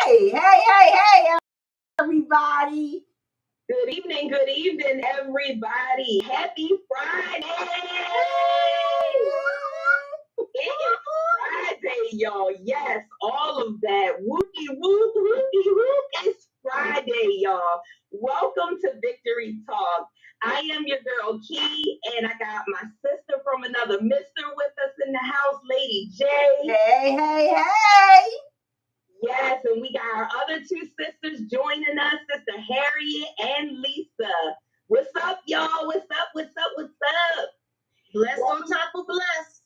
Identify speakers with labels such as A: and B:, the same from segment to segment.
A: Hey, everybody.
B: Good evening, everybody. Happy Friday! It is Friday, y'all. Yes, all of that. Whoopie whoop, whoopie whoop. It's Friday, y'all. Welcome to Victory Talk. I am your girl Key, and I got my sister from another mister with us in the house, Lady J.
A: Hey.
B: Yes, and we got our other two sisters joining us, Sister Harriet and Lisa. What's up, y'all? What's up?
C: Blessed on top of blessed.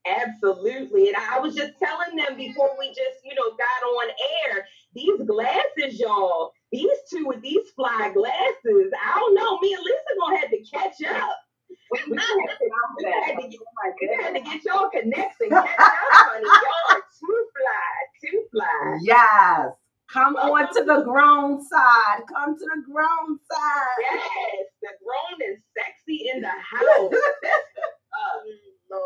B: Absolutely. And I was just telling them before we just, got on air, these glasses, y'all, these two with these fly glasses, I don't know, me and Lisa gonna have to catch up. We had to get y'all connected and catch up, honey. Y'all are too fly.
A: Yes. Come on to the grown side. Come to the grown side.
B: Yes, the grown and sexy in the house. So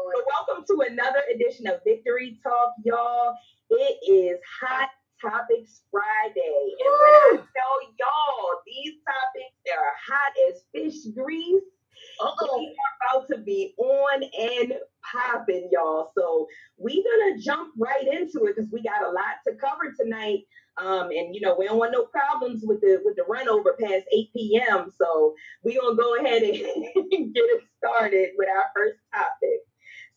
B: welcome to another edition of Victory Talk, y'all. It is Hot Topics Friday. And when I tell y'all, these topics are hot as fish grease. We are about to be on and popping, y'all. So we're gonna jump right into it because we got a lot to cover tonight. And we don't want no problems with the run over past 8 p.m. So we're gonna go ahead and get it started with our first topic.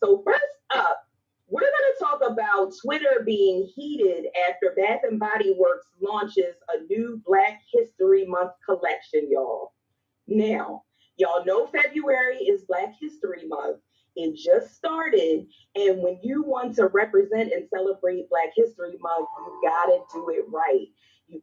B: So first up, we're going to talk about Twitter being heated after Bath and Body Works launches a new Black History Month collection, y'all. Now, y'all know February is Black History Month. It just started, and when you want to represent and celebrate Black History Month, you gotta do it right. You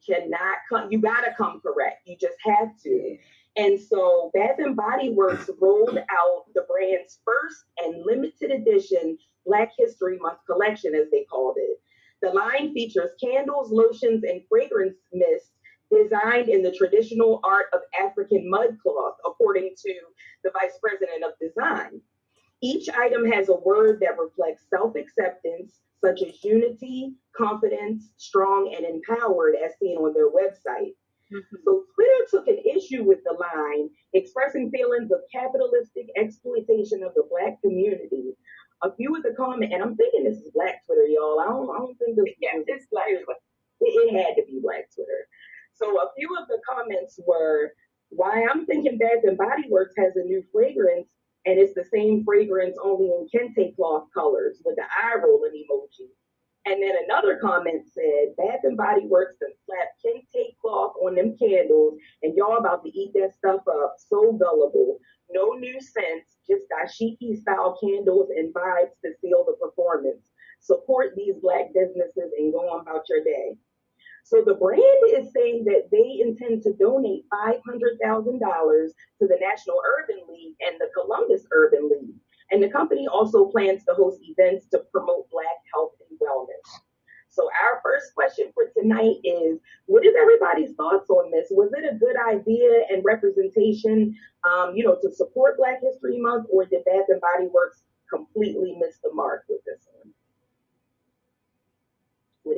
B: gotta come correct. You just have to. And so Bath and Body Works rolled out the brand's first and limited edition Black History Month collection, as they called it. The line features candles, lotions, and fragrance mists designed in the traditional art of African mud cloth, according to the vice president of design. Each item has a word that reflects self-acceptance, such as unity, confidence, strong, and empowered, as seen on their website. Mm-hmm. So Twitter took an issue with the line, expressing feelings of capitalistic exploitation of the Black community. A few of the comments, and I'm thinking this is Black Twitter, y'all. I don't think this
C: it's Black Twitter.
B: It had to be Black Twitter. So a few of the comments were, why I'm thinking Bath and Body Works has a new fragrance, and it's the same fragrance only in kente cloth colors with the eye rolling emoji. And then another comment said, Bath and Body Works done slapped kente cloth on them candles, and y'all about to eat that stuff up. So gullible. No new scents, just dashiki style candles and vibes to seal the performance. Support these Black businesses and go on about your day. So the brand is saying that they intend to donate $500,000 to the National Urban League and the Columbus Urban League. And the company also plans to host events to promote Black health and wellness. So our first question for tonight is, what is everybody's thoughts on this? Was it a good idea and representation, to support Black History Month, or did Bath and Body Works completely miss the mark with this one?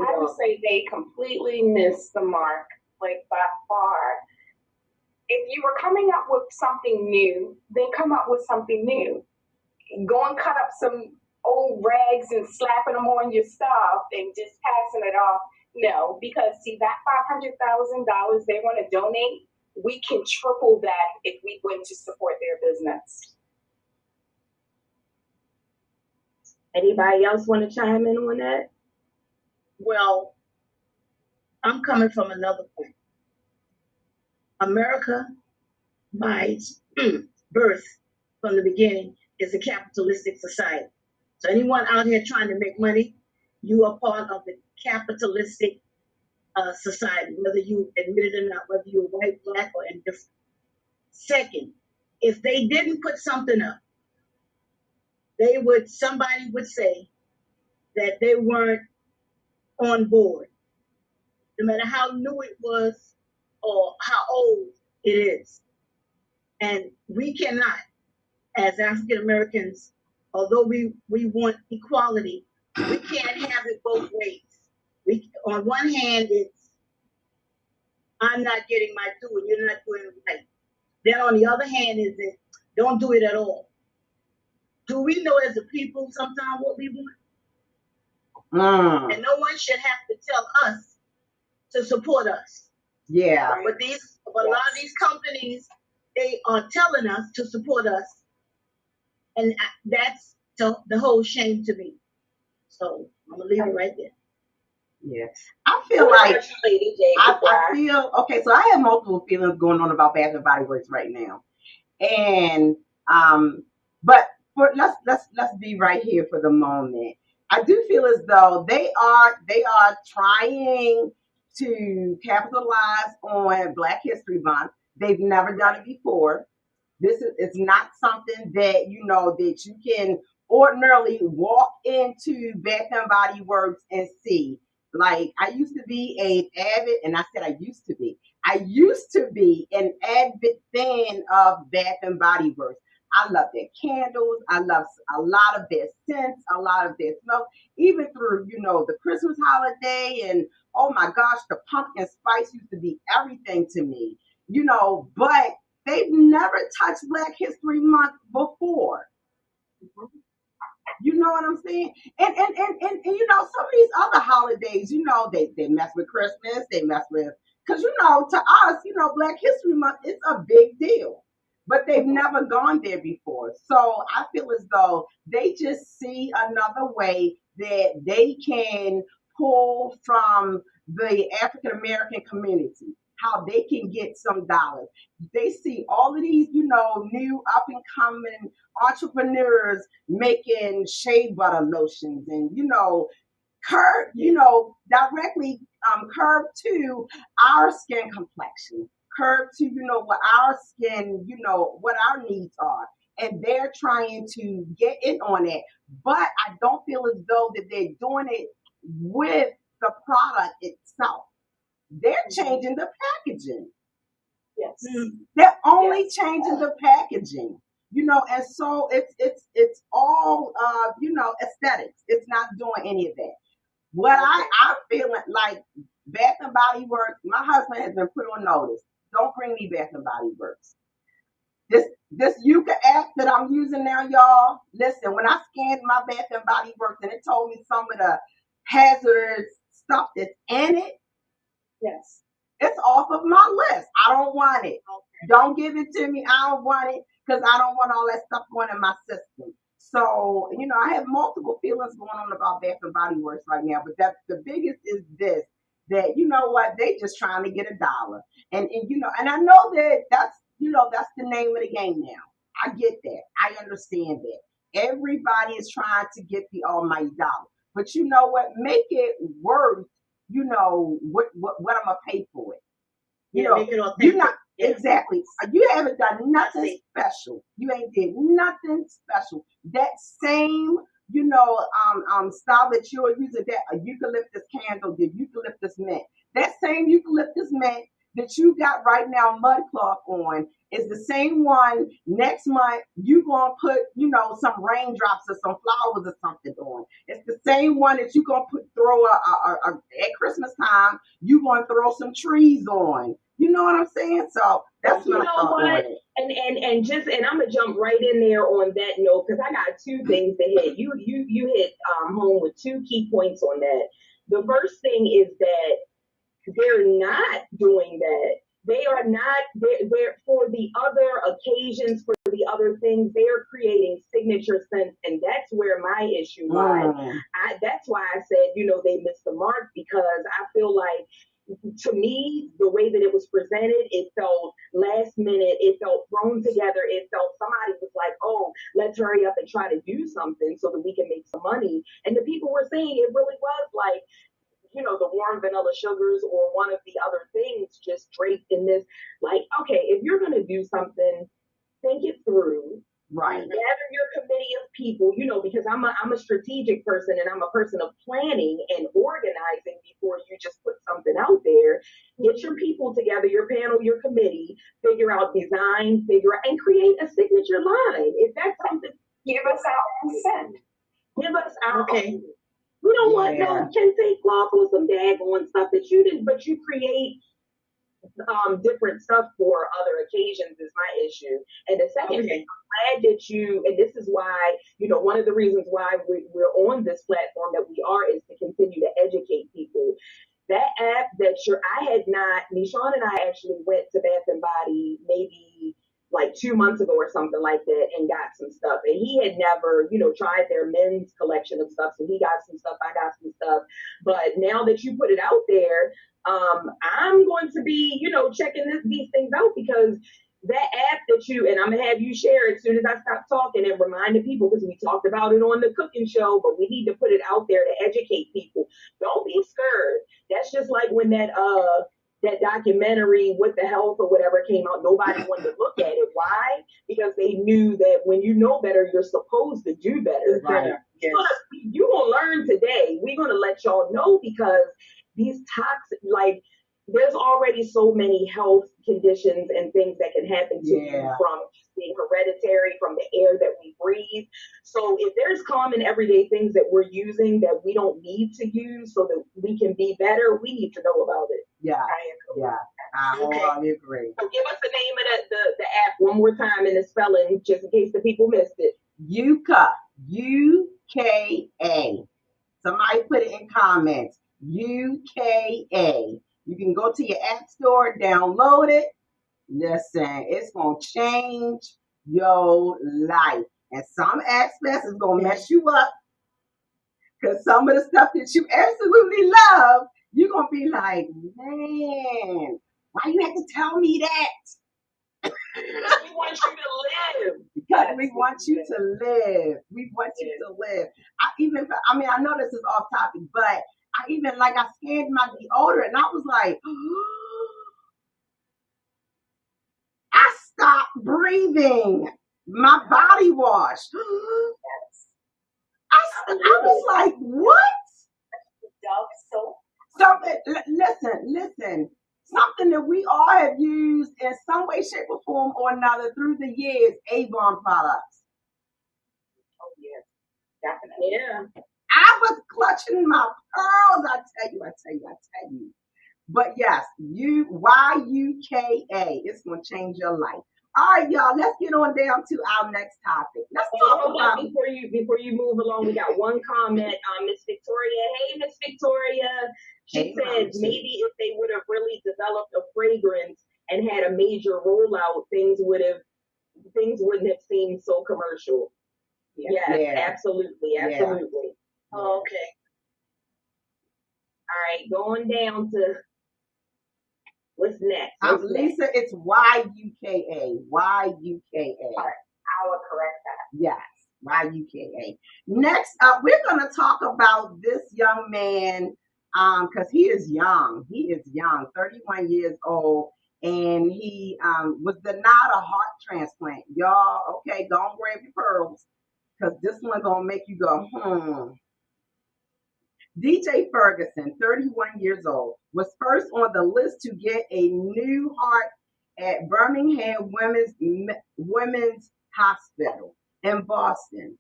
C: I would say they completely missed the mark, like by far. If you were coming up with something new, then come up with something new. Go and cut up some old rags and slapping them on your stuff and just passing it off. No, because see, that $500,000 they want to donate, we can triple that if we went to support their business.
B: Anybody else want to chime in on that?
D: Well, I'm coming from another point. America, by its birth from the beginning, is a capitalistic society. So anyone out here trying to make money, you are part of the capitalistic society, whether you admit it or not, whether you're white, Black, or indifferent. Second, if they didn't put something up, somebody would say that they weren't on board, no matter how new it was or how old it is. And we cannot, as African Americans, although we want equality, we can't have it both ways. On one hand, it's I'm not getting my due and you're not doing it right. Then on the other hand is that don't do it at all. Do we know as a people sometimes what we want? And no one should have to tell us to support us.
A: Yeah.
D: But a lot of these companies, they are telling us to support us. And that's the whole shame to me. So I'm gonna leave it right there.
A: Yeah. I feel like I feel okay, so I have multiple feelings going on about Bath and Body Works right now. And but let's be right here for the moment. I do feel as though they are trying to capitalize on Black History Month. They've never done it before. This is it's not something that that you can ordinarily walk into Bath and Body Works and see. Like I used to be an avid fan of Bath and Body Works. I love their candles. I love a lot of their scents, a lot of their smells, even through, the Christmas holiday. And oh my gosh, the pumpkin spice used to be everything to me, but they've never touched Black History Month before. You know what I'm saying? And some of these other holidays, they mess with Christmas, they mess with, because to us, Black History Month is a big deal. But they've never gone there before. So I feel as though they just see another way that they can pull from the African American community, how they can get some dollars. They see all of these, new up and coming entrepreneurs making shea butter lotions and, curve, directly curve to our skin complexion, curve to, what our skin, what our needs are. And they're trying to get in on it. But I don't feel as though that they're doing it with the product itself. They're changing the packaging.
C: Yes.
A: They're only changing the packaging. And so it's all aesthetics. It's not doing any of that. What I'm feeling like Bath and Body Works, my husband has been put on notice. Don't bring me Bath and Body Works. This Yuka app that I'm using now, y'all, listen, when I scanned my Bath and Body Works and it told me some of the hazardous stuff that's in it,
C: yes,
A: it's off of my list. I don't want it. Don't give it to me. I don't want it because I don't want all that stuff going in my system. So, I have multiple feelings going on about Bath and Body Works right now, but the biggest is this, that, they just trying to get $1. And I know that's the name of the game now. I get that. I understand that. Everybody is trying to get the almighty dollar. But you know what? Make it worth, what I'm going to pay for it.
D: Make it authentic.
A: You're not, exactly. You haven't done nothing special. You ain't did nothing special. That same, style that you're using, that eucalyptus candle, the eucalyptus mint, that same eucalyptus mint that you got right now mud cloth on is the same one next month you gonna put, some raindrops or some flowers or something on. It's the same one that you gonna throw at Christmas time, you gonna throw some trees on. You know what I'm saying? So that's what I thought on it.
B: And I'm gonna jump right in there on that note because I got two things to hit. You hit home with two key points on that. The first thing is that they're not doing that. They are not. They're for the other occasions, for the other things. They're creating signature scents, and that's where my issue lies. That's why I said, they missed the mark because I feel like, to me, the way that it was presented, it felt last minute. It felt thrown together. It felt somebody was like, oh, let's hurry up and try to do something so that we can make some money. And the people were saying it really was like, the warm vanilla sugars or one of the other things just draped in this. Like, okay, if you're going to do something, think it through.
A: Right.
B: Gather your committee of people, because I'm a strategic person and I'm a person of planning and organizing before you just put something out there. Get your people together, your panel, your committee, figure out design, and create a signature line. If that's something,
C: give us our consent.
B: Give us our okay. We don't want no kente cloth or some daggone stuff that you didn't, but you create different stuff for other occasions is my issue. And the second thing, I'm glad that you, and this is why, one of the reasons why we're on this platform that we are is to continue to educate people. That app that I had not, Nishan and I actually went to Bath and Body maybe like 2 months ago or something like that and got some stuff. And he had never, tried their men's collection of stuff. So he got some stuff, I got some stuff. But now that you put it out there, I'm going to be, checking these things out, because that app that and I'm going to have you share as soon as I stop talking and remind the people, because we talked about it on the cooking show, but we need to put it out there to educate people. Don't be scared. That's just like when that documentary With the Health or whatever came out, nobody wanted to look at it. Why? Because they knew that when you know better, you're supposed to do better.
A: Right.
B: Yes. You're going to learn today. We're going to let y'all know, because these toxic, like, there's already so many health conditions and things that can happen to you from being hereditary, from the air that we breathe. So if there's common everyday things that we're using that we don't need to use so that we can be better, we need to know about it.
A: Yeah, I wholly agree.
B: So give us the name of the app one more time and the spelling, just in case the people missed it.
A: Yuka, UKA. Somebody put it in comments. UKA. You can go to your app store, download it. Listen, it's going to change your life. And some aspects is going to mess you up, because some of the stuff that you absolutely love, you're going to be like, man, why you have to tell me that?
B: We want you to live.
A: Because we want you to live. We want you to live. I know this is off topic, but I scanned my deodorant and I was like, I stopped breathing. My body wash. I was like, what?
C: Dove soap.
A: Something, listen. Something that we all have used in some way, shape, or form or another through the years, Avon products.
C: Oh, yes. Definitely.
B: Yeah.
A: I was clutching my pearls. I tell you. But yes, YUKA. It's going to change your life. All right, y'all. Let's get on down to our next topic. Let's talk about
B: before you move along. We got one comment. Miss Victoria. Hey, Miss Victoria. She said maybe if they would have really developed a fragrance and had a major rollout, things wouldn't have seemed so commercial. Yes, absolutely.
A: Yeah.
B: Oh, okay. All right, going down to what's next?
A: Lisa, it's YUKA. YUKA.
C: I will correct that.
A: Yes, YUKA. Next up, we're going to talk about this young man, because he is young. He is young, 31 years old, and he was denied a heart transplant. Y'all, okay, don't grab your pearls, because this one going to make you go, DJ Ferguson, 31 years old, was first on the list to get a new heart at Birmingham Women's Hospital in Boston,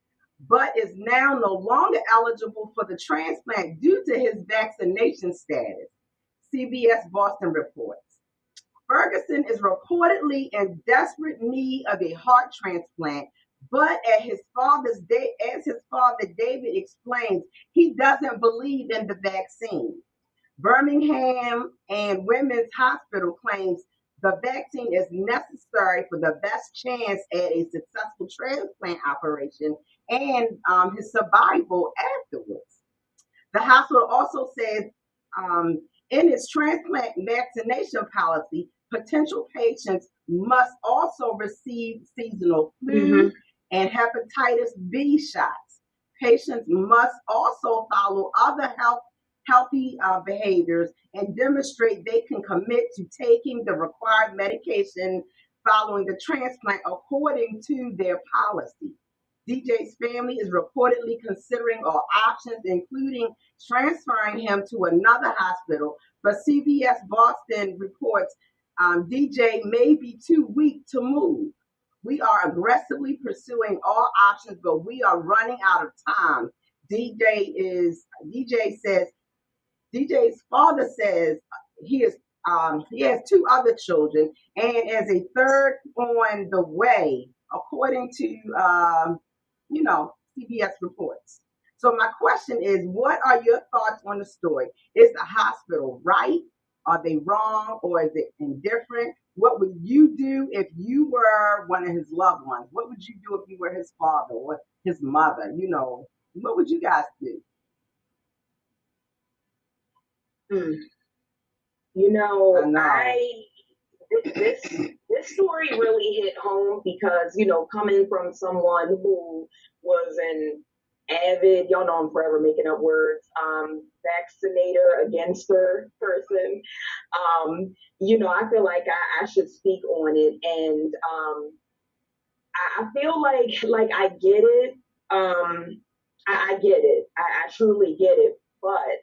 A: but is now no longer eligible for the transplant due to his vaccination status, CBS Boston reports. Ferguson is reportedly in desperate need of a heart transplant, but as his father David explains, he doesn't believe in the vaccine. Birmingham and Women's Hospital claims the vaccine is necessary for the best chance at a successful transplant operation and his survival afterwards. The hospital also says in its transplant vaccination policy, potential patients must also receive seasonal flu and hepatitis B shots. Patients must also follow other healthy behaviors and demonstrate they can commit to taking the required medication following the transplant according to their policy. DJ's family is reportedly considering all options, including transferring him to another hospital, but CBS Boston reports DJ may be too weak to move. We are aggressively pursuing all options, but we are running out of time. DJ's father says he is He has two other children, and as a third on the way, according to CBS reports. So my question is, what are your thoughts on the story? Is the hospital right? Are they wrong, or is it indifferent? What would you do if you were one of his loved ones? What would you do if you were his father or his mother? What would you guys do?
B: Mm.
A: I know.
B: This story really hit home because, coming from someone who was an avid, y'all know I'm forever making up words, vaccinator against her person, I feel like I should speak on it. And I feel like I get it. I get it. I truly get it. But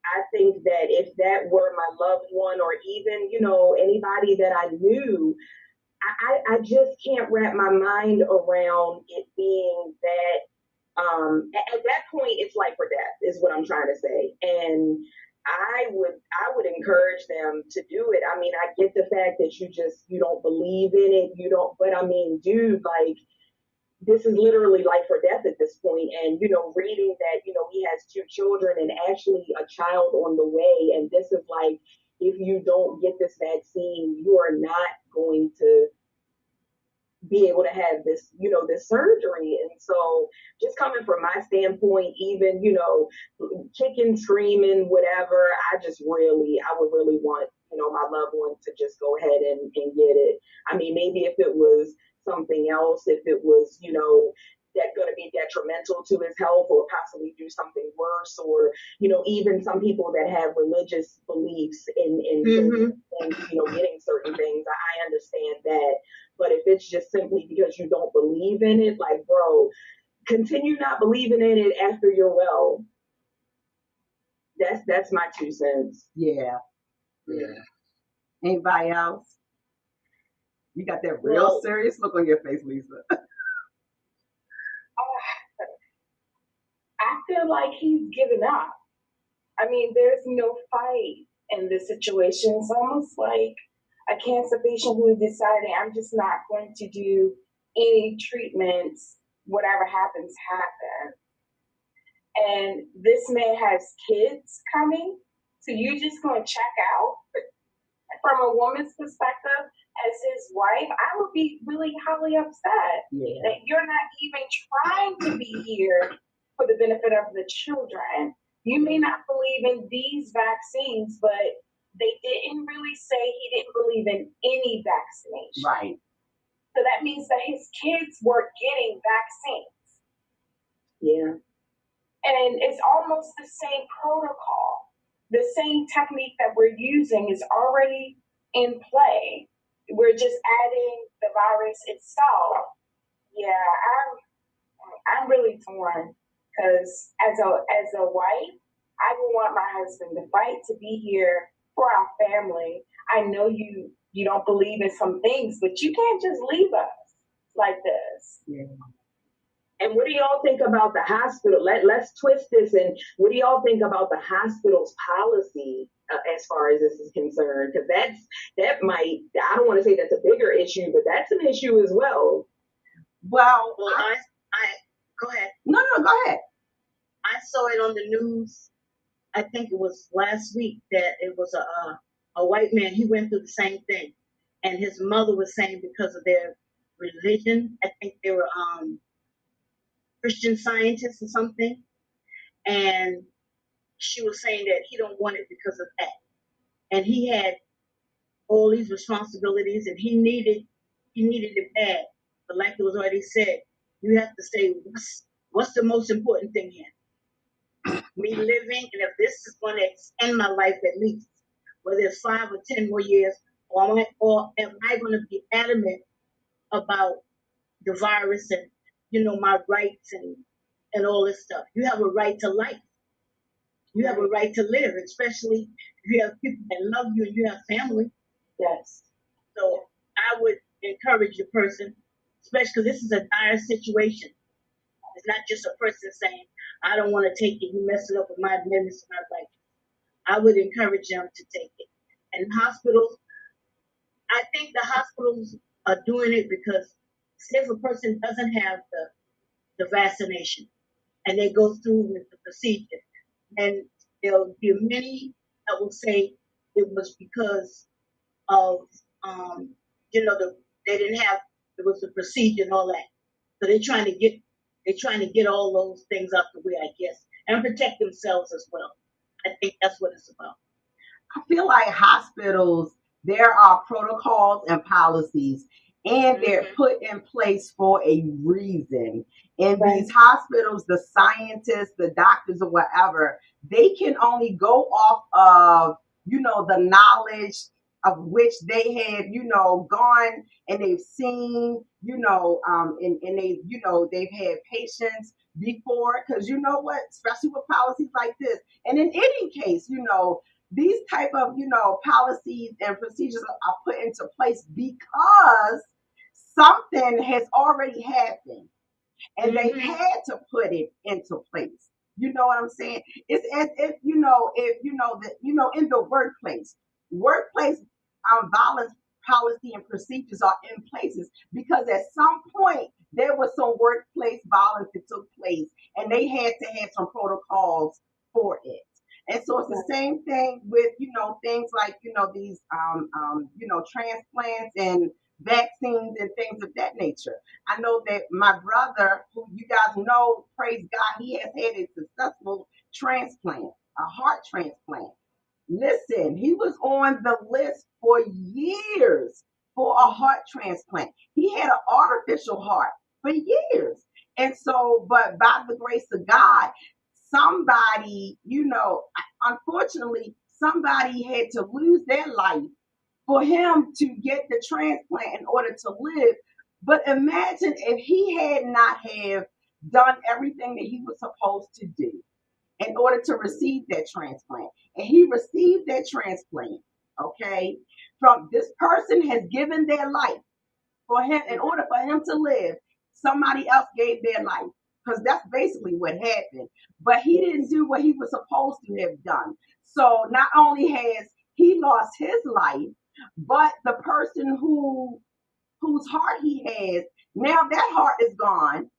B: I think that if that were my loved one or even, anybody that I knew, I just can't wrap my mind around it being that at that point it's life or death is what I'm trying to say. And I would encourage them to do it. I mean, I get the fact that you don't believe in it, but I mean, dude, like this is literally life or death at this point. And, reading that, he has two children and actually a child on the way. And this is like, if you don't get this vaccine, you are not going to be able to have this surgery. And so just coming from my standpoint, even, kicking, screaming, whatever, I would really want, my loved one to just go ahead and get it. I mean, maybe if it was something else, if it was, that going to be detrimental to his health or possibly do something worse, or, even some people that have religious beliefs in getting certain things, I understand that. But if it's just simply because you don't believe in it, like, bro, continue not believing in it after you're well. That's my 2 cents.
A: Yeah. Anybody else? You got that real serious look on your face, Lisa.
C: I feel like he's given up. I mean, there's no fight in this situation. It's almost like a cancer patient who is deciding, I'm just not going to do any treatments. Whatever happens, happens. And this man has kids coming. So you're just going to check out? From a woman's perspective, as his wife, I would be really highly upset that you're not even trying to be here for the benefit of the children. You may not believe in these vaccines, but they didn't really say he didn't believe in any vaccination.
A: Right.
C: So that means that his kids were getting vaccines.
B: Yeah.
C: And it's almost the same protocol. The same technique that we're using is already in play. We're just adding the virus itself. Yeah, I'm really torn because as a wife, I would want my husband to fight to be here for our family. I know you don't believe in some things, but you can't just leave us like this.
A: Yeah.
B: And what do y'all think about the hospital? Let's twist this. And what do y'all think about the hospital's policy as far as this is concerned? Because that might, I don't want to say that's a bigger issue, but that's an issue as well.
A: Well,
D: I go ahead.
A: No, go ahead.
D: I saw it on the news. I think it was last week that it was a white man. He went through the same thing, and his mother was saying because of their religion, I think they were Christian Scientists or something, and she was saying that he don't want it because of that, and he had all these responsibilities, and he needed it bad. But like it was already said, you have to say what's the most important thing here? Me living, and if this is going to extend my life at least, whether it's 5 or 10 more years, or am I going to be adamant about the virus and my rights and all this stuff? You have a right to life. You have a right to live, especially if you have people that love you and you have family.
C: Yes.
D: So I would encourage the person, especially because this is a dire situation. It's not just a person saying, I don't want to take it. You mess it up with my business and my rights. I would encourage them to take it. And hospitals, I think the hospitals are doing it because, say, if a person doesn't have the vaccination and they go through with the procedure, and there'll be many that will say it was because of, they didn't have, it was the procedure and all that. So they're trying to get all those things out the way, I guess, and protect themselves as well. I think that's what it's about.
A: I feel like hospitals, there are protocols and policies, and they're put in place for a reason. In these hospitals, the scientists, the doctors, or whatever, they can only go off of, the knowledge of which they have, gone and they've seen, and they've had patients before, because you know what, especially with policies like this, and in any case, these type of policies and procedures are put into place because something has already happened and they had to put it into place. You know what I'm saying? It's as if that in the workplace violence policy and procedures are in places because at some point there was some workplace violence that took place and they had to have some protocols for it. And so it's the same thing with, things like, these, transplants and vaccines and things of that nature. I know that my brother, who you guys know, praise God, he has had a successful transplant, a heart transplant. Listen, he was on the list for years for a heart transplant. He had an artificial heart for years. And so, but by the grace of God, somebody, unfortunately, somebody had to lose their life for him to get the transplant in order to live. But imagine if he had not have done everything that he was supposed to do in order to receive that transplant. And he received that transplant, okay? From this person has given their life for him, in order for him to live, somebody else gave their life. Because that's basically what happened. But he didn't do what he was supposed to have done. So not only has he lost his life, but the person whose heart he has, now that heart is gone,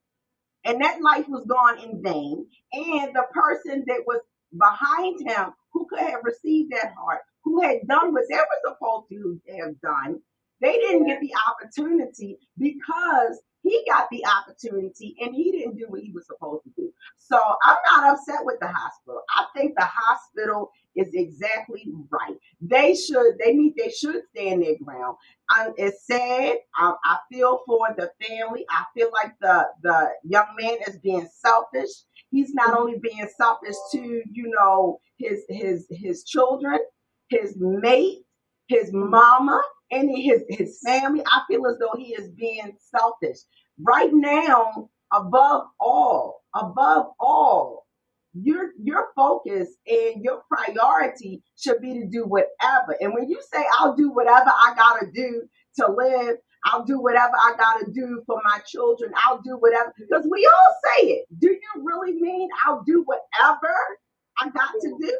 A: and that life was gone in vain. And the person that was behind him, who could have received that heart, who had done what they were supposed to have done, they didn't get the opportunity because he got the opportunity and he didn't do what he was supposed to do. So I'm not upset with the hospital. I think the hospital is exactly right. They should stand their ground. It's sad. I feel for the family. I feel like the young man is being selfish. He's not only being selfish to his children, his mate, his mama, and his family. I feel as though he is being selfish right now. Above all, your focus and your priority should be to do whatever. And when you say I'll do whatever I gotta do to live, I'll do whatever I gotta do for my children, I'll do whatever, because we all say it. Do you really mean I'll do whatever I got to do?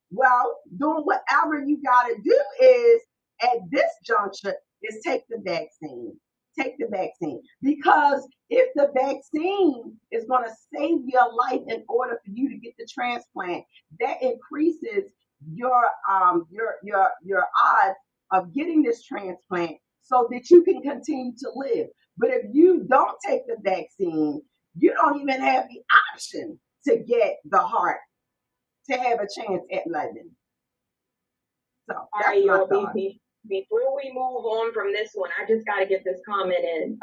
A: Well, doing whatever you gotta do is at this juncture is take the vaccine. Take the vaccine, because if the vaccine is going to save your life in order for you to get the transplant, that increases your odds of getting this transplant so that you can continue to live. But if you don't take the vaccine, you don't even have the option to get the heart to have a chance at living. So that's my thought.
B: Before we move on from this one, I just got to get this comment in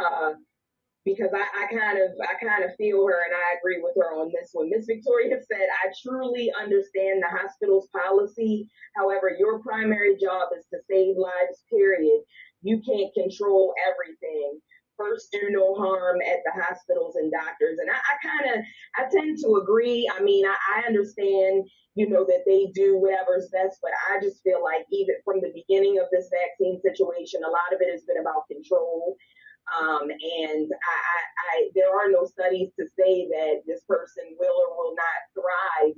B: because I kind of feel her and I agree with her on this one. Miss Victoria said, "I truly understand the hospital's policy. However, your primary job is to save lives, period. You can't control everything. First, do no harm at the hospitals and doctors." And I tend to agree. I mean, I understand, that they do whatever's best, but I just feel like even from the beginning of this vaccine situation, a lot of it has been about control. And there are no studies to say that this person will or will not thrive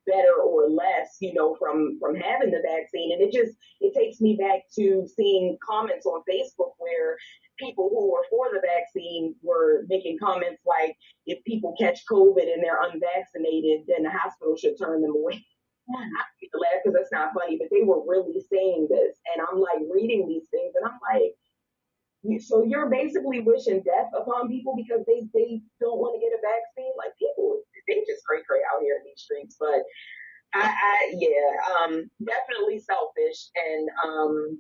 B: better or less, from having the vaccine. And it takes me back to seeing comments on Facebook where people who were for the vaccine were making comments like, if people catch COVID and they're unvaccinated, then the hospital should turn them away. I hate to laugh because that's not funny, but they were really saying this. And I'm like reading these things and I'm like, so you're basically wishing death upon people because they don't want to get a vaccine? Like, people, they just cray out here in these streets. But definitely selfish. And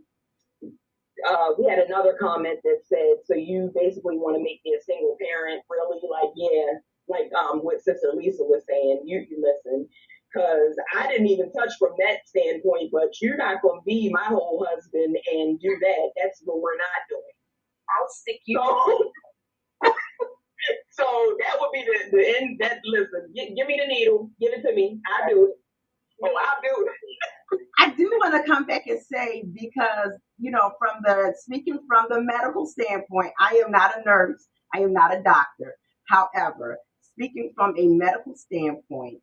B: we had another comment that said, so you basically want to make me a single parent? Really? Like, yeah, like what Sister Lisa was saying, you listen, because I didn't even touch from that standpoint, but you're not going to be my whole husband and do that. That's what we're not doing.
C: I'll stick you.
B: So that would be the end. That, listen, give me the needle, give it to me. I'll do it. I'll do it.
A: I do want to come back and say, because, speaking from the medical standpoint, I am not a nurse. I am not a doctor. However, speaking from a medical standpoint,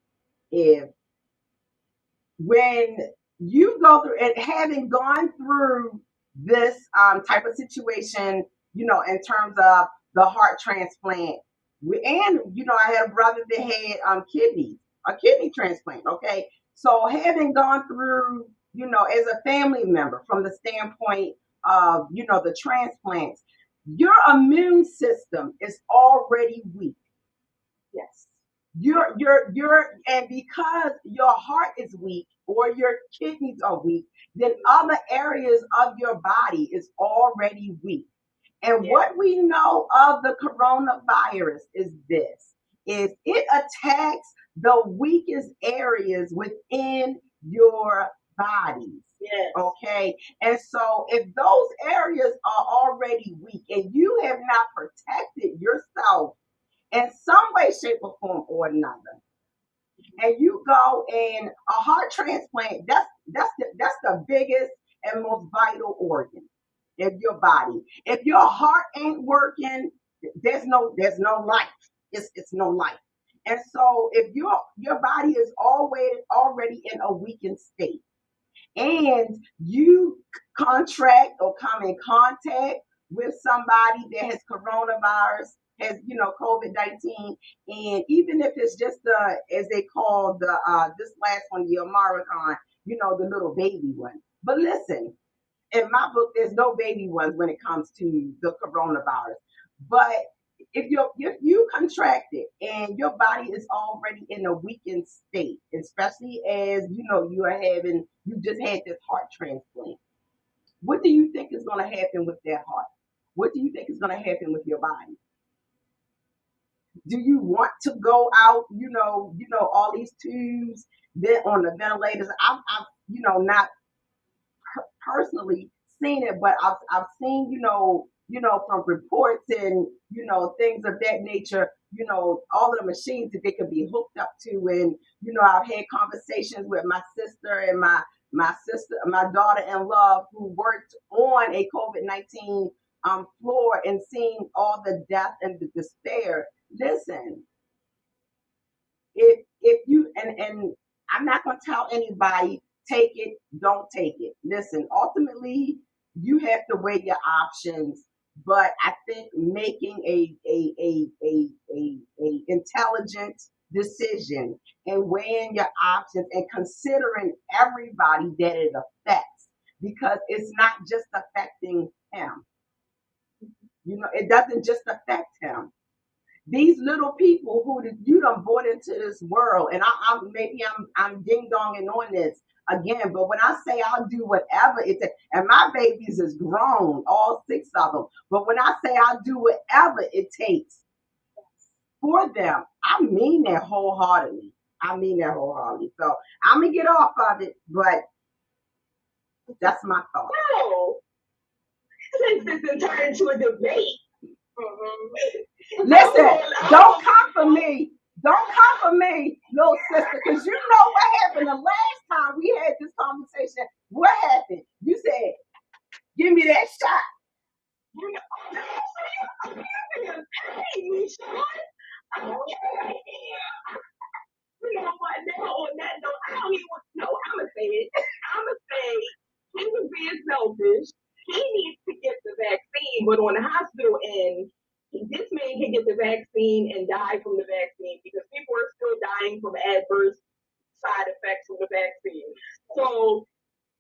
A: when you go through and having gone through this type of situation, in terms of the heart transplant, and I had a brother that had a kidney transplant. Okay, so having gone through, as a family member, from the standpoint of the transplants, your immune system is already weak.
C: Yes.
A: And because your heart is weak or your kidneys are weak, then other areas of your body is already weak. And what we know of the coronavirus is it attacks the weakest areas within your bodies.
D: Yes.
A: Okay. And so if those areas are already weak and you have not protected yourself in some way, shape, or form or another, and you go in a heart transplant, that's the biggest and most vital organ in your body. If your heart ain't working, there's no life. It's no life. And so if your body is already in a weakened state, and you contract or come in contact with somebody that has coronavirus, has COVID-19, and even if it's just as they call this last one, the Omicron, the little baby one. But listen, in my book, there's no baby ones when it comes to the coronavirus. But if you contract it and your body is already in a weakened state, especially as you just had this heart transplant, what do you think is going to happen with that heart? What do you think is going to happen with your body? Do you want to go out, all these tubes, then on the ventilators? I've not personally seen it, but I've seen, from reports and, things of that nature, all of the machines that they could be hooked up to. And, I've had conversations with my sister and my daughter-in-law who worked on a COVID-19 floor and seeing all the death and the despair. Listen, if you, and I'm not going to tell anybody, take it, don't take it. Listen, ultimately, you have to weigh your options. But I think making a intelligent decision and weighing your options and considering everybody that it affects, because it's not just affecting him. It doesn't just affect him. These little people who you done brought into this world, and I'm ding donging on this again, but when I say I'll do whatever it takes, and my babies is grown, all 6 of them, but when I say I'll do whatever it takes for them, I mean that wholeheartedly. So I'm gonna get off of it, but that's my thought.
B: No, this isn't turned into a debate.
A: Mm-hmm. Listen, don't come for me. Don't come for me, little sister, because you know what happened the last time we had this conversation. What happened? You said, give me that shot.
B: You know what? Now, on that note, it. I'ma say he was being selfish. He needs to get the vaccine, but on the hospital end, this man can get the vaccine and die from the vaccine because people are still dying from adverse side effects from the vaccine. So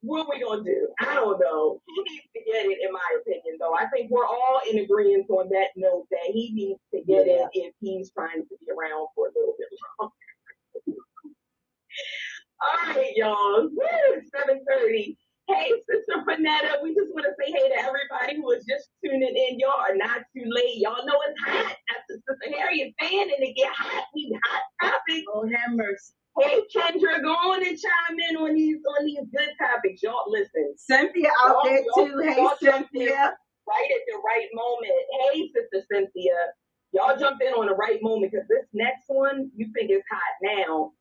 B: what are we gonna do? I don't know. He needs to get it, in my opinion, though. I think we're all in agreement on that note that he needs to get it if he's trying to be around for a little bit longer. All right, y'all. Woo, 7:30. Hey, Sister Panetta, we just want to say hey to everybody who is just tuning in. Y'all are not too late. Y'all know it's hot. After Sister Harriet fan and it get hot. We hot topics.
D: Oh, have mercy.
B: Hey, Kendra, go on and chime in on these good topics. Y'all listen.
A: Cynthia out there too. Hey, Cynthia.
B: Right at the right moment. Hey, Sister Cynthia. Y'all jump in on the right moment because this next one you think is hot now.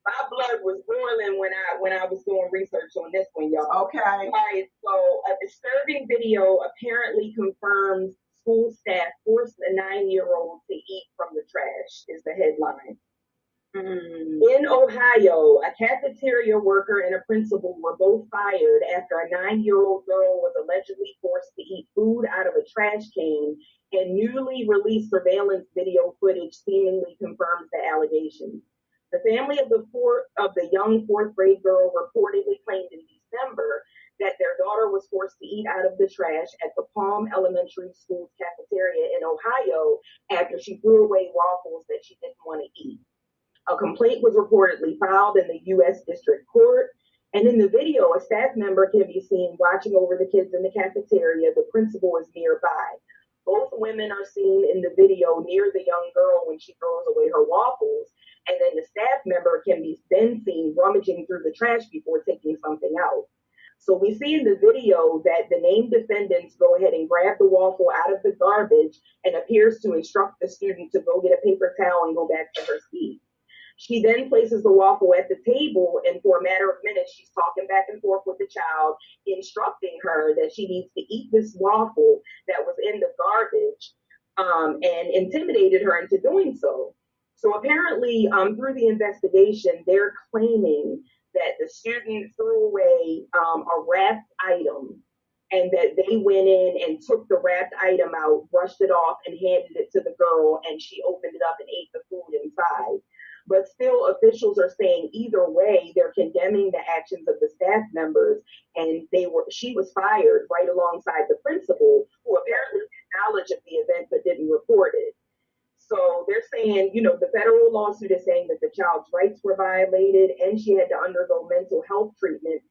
B: My blood was boiling when I was doing research on this one, y'all.
A: Okay.
B: All right, so a disturbing video apparently confirms school staff forced a 9-year-old to eat from the trash is the headline. In Ohio, a cafeteria worker and a principal were both fired after a 9-year-old girl was allegedly forced to eat food out of a trash can, and newly released surveillance video footage seemingly confirms the allegations. The family of the young fourth-grade girl reportedly claimed in December that their daughter was forced to eat out of the trash at the Palm Elementary School's cafeteria in Ohio after she threw away waffles that she didn't want to eat. A complaint was reportedly filed in the U.S. District Court, and in the video, a staff member can be seen watching over the kids in the cafeteria. The principal is nearby. Both women are seen in the video near the young girl when she throws away her waffles, and then the staff member can be then seen rummaging through the trash before taking something out. So we see in the video that the named defendants go ahead and grab the waffle out of the garbage and appears to instruct the student to go get a paper towel and go back to her seat. She then places the waffle at the table, and for a matter of minutes, she's talking back and forth with the child, instructing her that she needs to eat this waffle that was in the garbage, and intimidated her into doing so. So apparently, through the investigation, they're claiming that the student threw away a wrapped item, and that they went in and took the wrapped item out, brushed it off, and handed it to the girl, and she opened it up and ate the food inside. But still, officials are saying either way, they're condemning the actions of the staff members, and she was fired right alongside the principal, who apparently had knowledge of the event but didn't report it. So they're saying, the federal lawsuit is saying that the child's rights were violated, and she had to undergo mental health treatment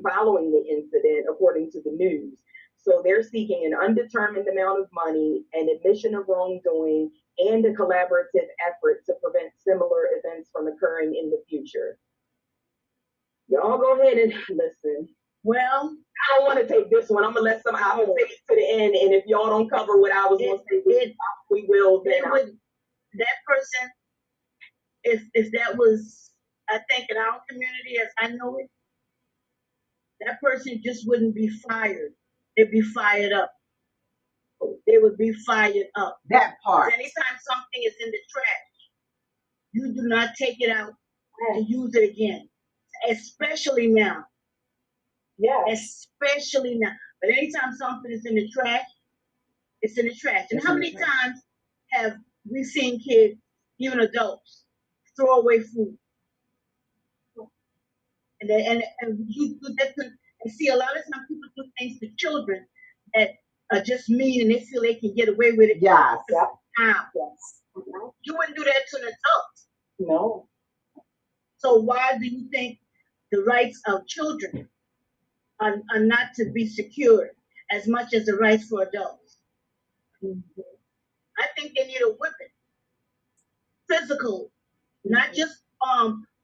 B: following the incident, according to the news. So they're seeking an undetermined amount of money, an admission of wrongdoing, and a collaborative effort to prevent similar events from occurring in the future. Y'all go ahead and listen.
D: Well,
B: I don't want to take this one. I'm going to let I'm going to take it to the end, and if y'all don't cover what I was going to say, we will. Then
D: that person, if that was, I think, in our community as I know it, that person just wouldn't be fired. They'd be fired up. They would be fired up.
A: That part.
D: Anytime something is in the trash, you do not take it out and use it again. Especially now.
B: Yeah.
D: Especially now. But anytime something is in the trash, it's in the trash. And how many times have we seen kids, even adults, throw away food? And you do that. And see, a lot of times people do things to children that are just mean, and they feel they can get away with it.
A: Yes.
B: Yes.
D: You wouldn't do that to an adult.
B: No.
D: So why do you think the rights of children are not to be secured as much as the rights for adults? Mm-hmm. I think they need a whipping. Physical, not just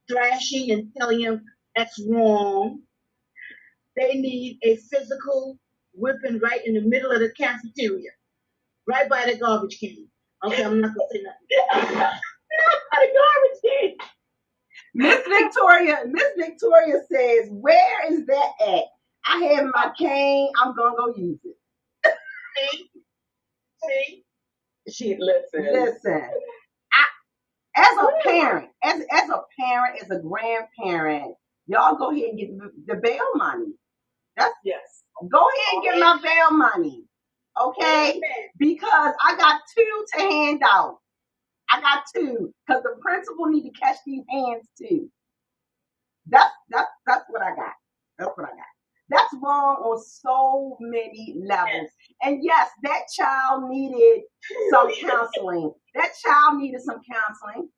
D: thrashing and telling them that's wrong. They need a physical whipping right in the middle of the cafeteria, right by the garbage can. Okay, I'm not gonna say nothing. Not by the garbage can.
A: Miss Victoria says, "Where is that at? I have my cane. I'm gonna go use it."
D: See?
B: She listen.
A: As a parent, as a grandparent, Y'all go ahead and get the bail money. That's
C: Yes.
A: Go ahead and get my bail money. Okay? Because I got 2 to hand out. I got 2. Because the principal need to catch these hands too. That's what I got. That's what I got. That's wrong on so many levels. And yes, that child needed some counseling. That child needed some counseling.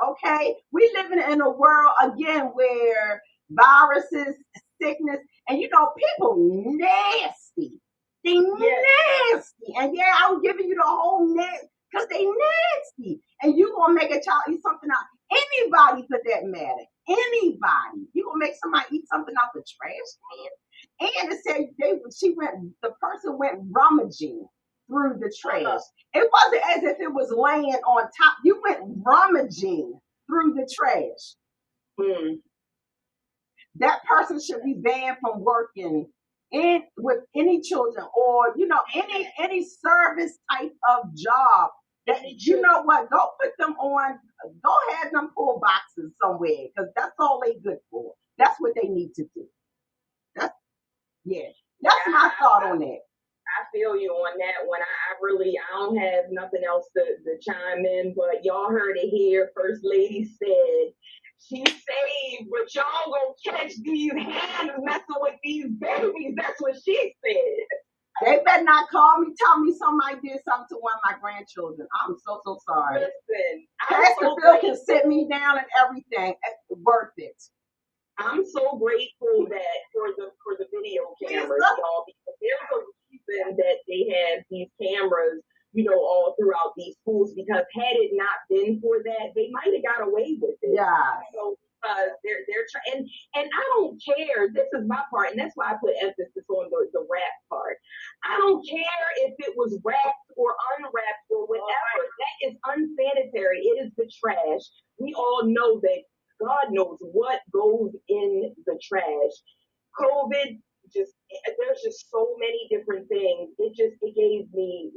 A: Okay? We living in a world again where viruses, sickness, and people nasty. They nasty. And yeah, I'm giving you the whole net because they nasty. And you gonna make a child eat something out. Anybody for that matter. Anybody. You gonna make somebody eat something out the trash can? And it said the person went rummaging through the trash. It wasn't as if it was laying on top. You went rummaging through the trash. That person should be banned from working with any children or any service type of job. That you know what? Go put them on. Go have them pull boxes somewhere because that's all they good for. That's what they need to do. That's my thought on that.
B: I feel you on that one. I don't have nothing else to chime in, but y'all heard it here. First Lady said she's saved, but y'all gonna catch these hands messing with these babies. That's what she said.
A: They better not call me, tell me somebody did something to one of my grandchildren. I'm so sorry.
B: Listen,
A: Pastor Phil can sit me down and everything. It's worth it.
B: I'm so grateful that for the video cameras, y'all, because there's a reason that they have these cameras, all throughout these schools. Because had it not been for that, they might have got away with it.
A: Yeah.
B: They're trying, and I don't care. This is my part, and that's why I put emphasis on the rap part. I don't care if it was wrapped or unwrapped or whatever. That is unsanitary. It is the trash. We all know that. God knows what goes in the trash. COVID there's just so many different things. It gave me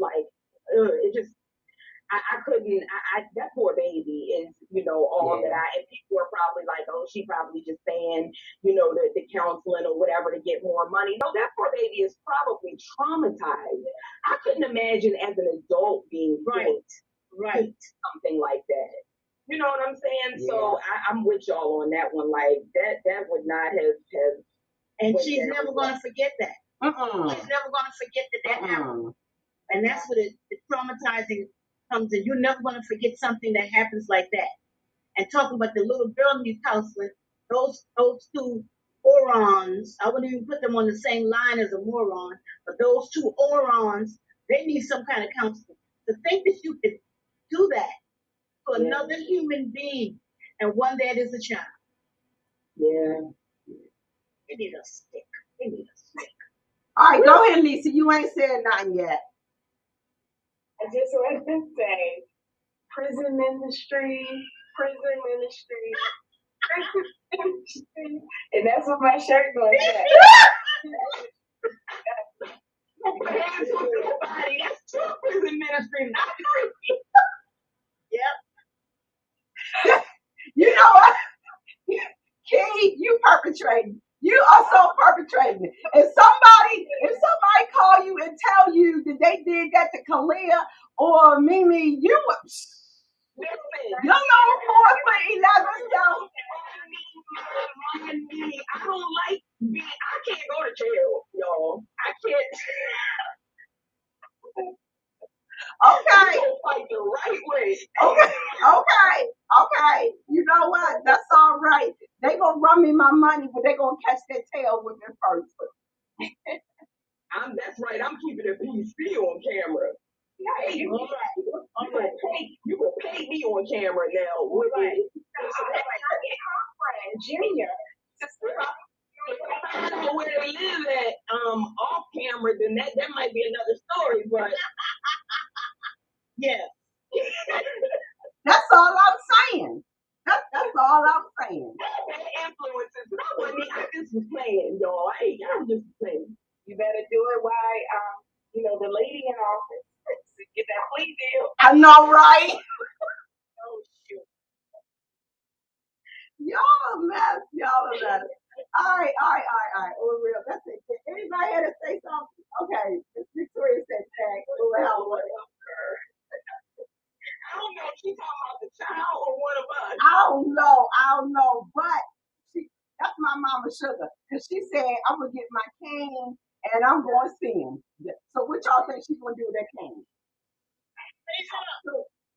B: I couldn't, that poor baby is, all that and people are probably like, oh, she probably just saying, the counseling or whatever to get more money. No, that poor baby is probably traumatized. I couldn't imagine as an adult being right. Something like that. You know what I'm saying? Yeah. So I'm with y'all on that one. Like that would not have.
D: And she's never going to forget that. She's never going to forget that happened. And that's what the traumatizing comes in. You're never going to forget something that happens like that. And talking about the little girl needs counseling, those 2 orons, I wouldn't even put them on the same line as a moron, but those 2 orons, they need some kind of counseling. To think that you could do that to another human being, and one that is a child.
B: Yeah.
D: They need a stick.
A: All right, go ahead, Lisa. You ain't said nothing yet.
C: I just want to say, prison ministry, and that's what my shirt going to say.
B: That's 2 prison ministry, not 3.
A: Yep. You know what? Key, you perpetrating. You are so perpetrating. If somebody call you and tell you that they did that to Kalia or Mimi, you would. Your little 4 for 11 don't.
B: I don't like I can't go to jail, y'all. I can't.
A: Okay.
B: Fight the right way.
A: Okay. You know what? That's all right. They gonna run me my money, but they gonna catch their tail with me first.
B: That's right. I'm keeping it PC on camera. Hey, you will pay me on camera now. Right.
C: Junior.
B: If I find out where they live at off camera, then that might be another story. But yeah,
A: that's all I'm saying. That's all I'm saying.
B: Influences. I just was playing, y'all. I'm just playing.
C: You better do it while the lady in office. Get that plea deal.
A: I know, right?
C: Oh shoot.
A: Y'all a mess. Y'all a mess. All right. Oh, real. That's it. Anybody had to say something? Okay. Miss Victoria said tag. Will help her.
B: I don't know if she's talking about the child or one of us.
A: I don't know. But that's my mama sugar. Because she said, I'm going to get my cane and I'm going to see him. So what y'all think she's going to do with that cane?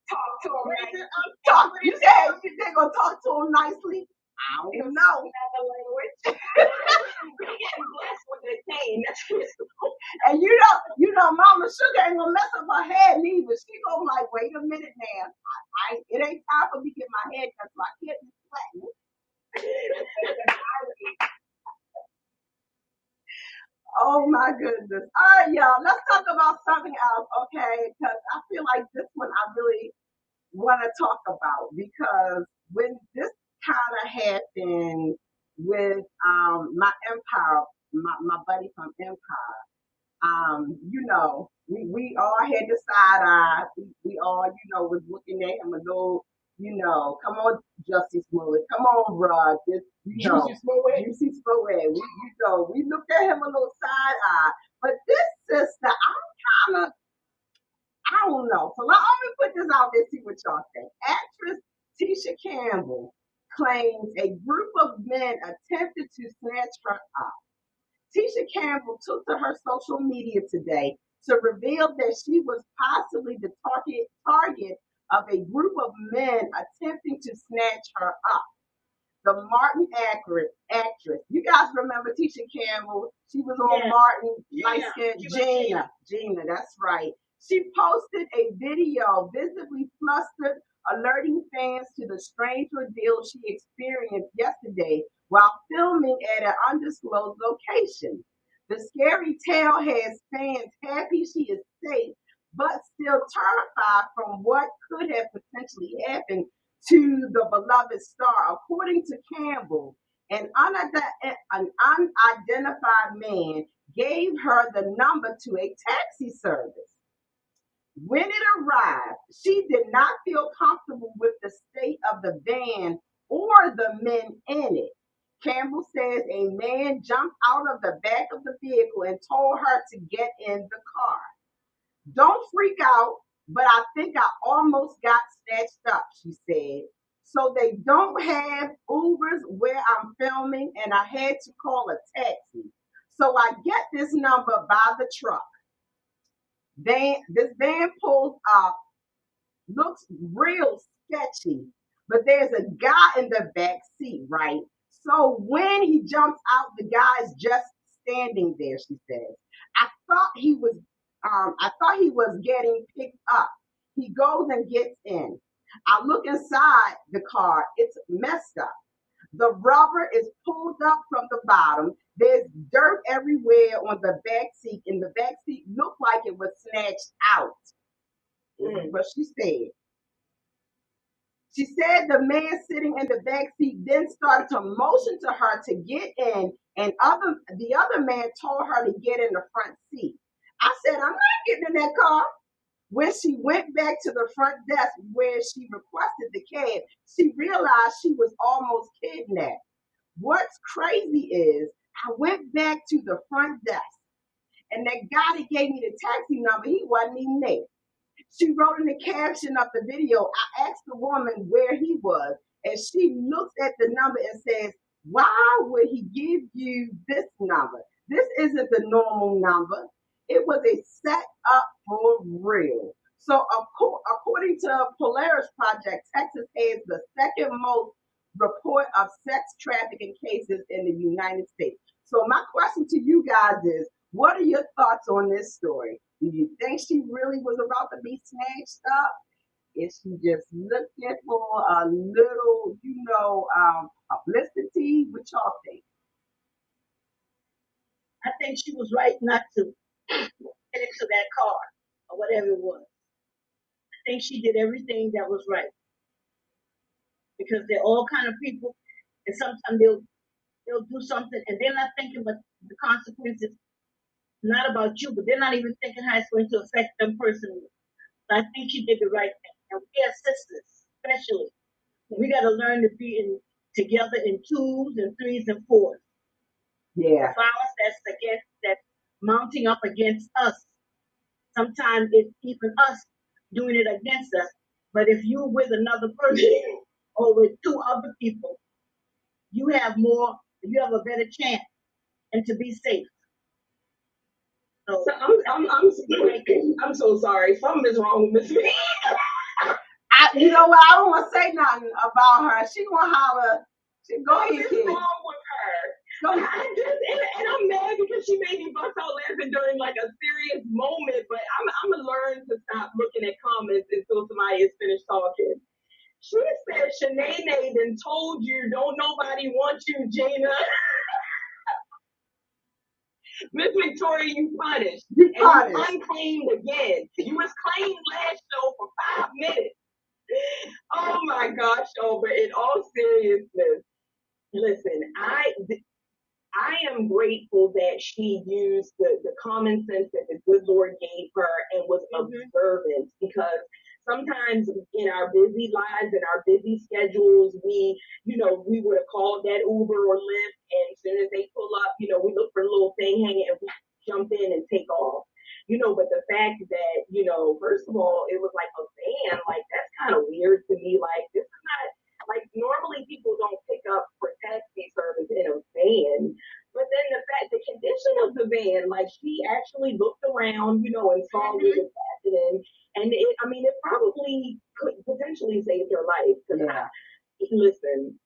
C: Talk to him.
A: Talk. You said they're going to talk to him nicely? I don't know.
C: Another language.
B: Blessed with the cane.
A: And you know, Mama Sugar ain't gonna mess up her head neither. She gonna like, wait a minute now. It ain't time for me to get my head cut, so I can't be flattened. Oh my goodness. All right, y'all. Let's talk about something else, okay? Because I feel like this one I really want to talk about because when this kind of happened with my Empire, my buddy from Empire. You know, we all had the side eye. We all, you know, was looking at him a little, you know, come on, Justice Smollett, come on, Rod, this, you know, Juicy Smollett. We looked at him a little side eye. But this sister, I'm kind of, I don't know. So let me put this out there, see what y'all think. Actress Tisha Campbell claims a group of men attempted to snatch her up. Tisha Campbell took to her social media today to reveal that she was possibly the target of a group of men attempting to snatch her up. The Martin actress, you guys remember Tisha Campbell? She was on Martin, light-skinned Gina, that's right. She posted a video visibly flustered, alerting fans to the strange ordeal she experienced yesterday while filming at an undisclosed location. The scary tale has fans happy she is safe, but still terrified from what could have potentially happened to the beloved star. According to Campbell, an unidentified man gave her the number to a taxi service. When it arrived, she did not feel comfortable with the state of the van or the men in it. Campbell says a man jumped out of the back of the vehicle and told her to get in the car. Don't freak out, but I think I almost got snatched up, she said. So they don't have Ubers where I'm filming, and I had to call a taxi. So I get this number by the truck. This van pulls up, looks real sketchy, but there's a guy in the back seat, right? So when he jumps out, the guy's just standing there, she says. I thought he was getting picked up. He goes and gets in. I look inside the car. It's messed up. The rubber is pulled up from the bottom. There's dirt everywhere on the back seat, and the back seat looked like it was snatched out. But she said. She said the man sitting in the back seat then started to motion to her to get in, and the other man told her to get in the front seat. I said, I'm not getting in that car. When she went back to the front desk where she requested the cab, she realized she was almost kidnapped. What's crazy is I went back to the front desk, and that guy that gave me the taxi number, he wasn't even there. She wrote in the caption of the video, I asked the woman where he was, and she looks at the number and says, why would he give you this number? This isn't the normal number. It was a set up for real. So according to Polaris Project, Texas has the second most report of sex trafficking cases in the United States. So my question to you guys is, what are your thoughts on this story? Do you think she really was about to be snatched up? Is she just looking for a little, publicity? What y'all think?
D: I think she was right not to get into that car or whatever it was. I think she did everything that was right. Because they're all kind of people, and sometimes they'll do something and they're not thinking about the consequences, not about you, but they're not even thinking how it's going to affect them personally. So I think she did the right thing. And we as sisters, especially, we got to learn to together in twos and threes and fours.
A: Yeah.
D: The powers that's mounting up against us. Sometimes it's even us doing it against us. But if you're with another person or with two other people, you have a better chance and to be safe.
B: So I'm so sorry. Something is wrong with me.
A: You know what? I don't want to say nothing about her. She gonna holler. Go ahead,
B: kid. What's wrong with her? And I'm mad because she made me bust out laughing during like a serious moment. But I'm gonna learn to stop looking at comments until somebody is finished talking. She said, "Shanae done told you, don't nobody want you, Gina." Miss Victoria, you punished. You unclaimed again. You was claimed last show for 5 minutes. Oh my gosh, but in all seriousness, listen, I am grateful that she used the common sense that the good Lord gave her and was observant, because sometimes in our busy lives and our busy schedules, we would have called that Uber or Lyft, and as soon as they pull up, we look for a little thing hanging and we jump in and take off. But the fact that, first of all, it was like a van, like that's kind of weird to me. Like, this is not, like, normally people don't pick up for taxi service in a van. But then the condition of the van, like, she actually looked around, and saw what was happening. And it probably could potentially save her life. Listen,